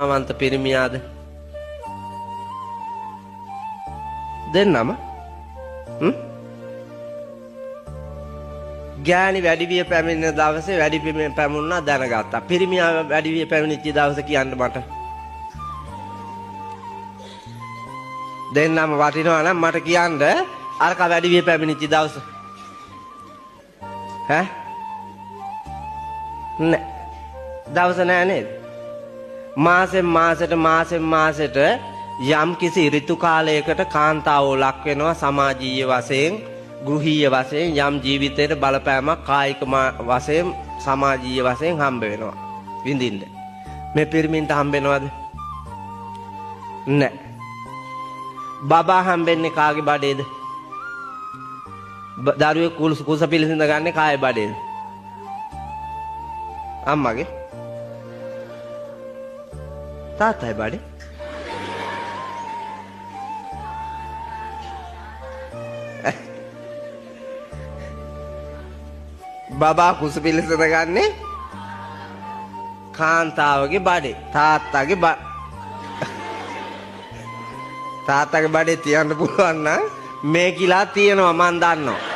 ප්‍රඥාවන්ත පිරිමියාද? දෙන්නම ගෑණි වැඩි විය පැමිණෙන දවසේ වැඩි පැමුණා දැනගත්තා. පිරිමියා වැඩි විය පැමිණිච්ච දවස කියන්න මට. දෙන්නම වටිනවා නම් මට කියන්න අරක වැඩි විය පැමිණිච්ච දවස. ඈ? නෑ. දවස නෑ නේද? මාසෙන් මාසෙට යම් කිසි ඍතු කාලයකට කාන්තාවෝ ලක් වෙනවා සමාජීය වශයෙන් ගෘහීය වශයෙන් යම් ජීවිතයට බලපෑමක් කායික වශයෙන් සමාජීය වශයෙන් හම්බ වෙනවා විඳින්න. මේ පිරිමින්ට හම්බ වෙනවද? නෑ. බබා හම්බෙන්නේ කාගේ බඩේද? දරුවෙක් කුස පිළිසිඳ ගන්න කායේ බඩේද? අම්මගේ. තාත්තයි බඩේ. බබා කුස පිළිසඳ ගන්නේ කාන්තාවගේ බඩේ. තාත්තගේ බඩේ තියන්න පුළුවන් නම් මේ කිලා තියෙනවා මන් දන්නවා.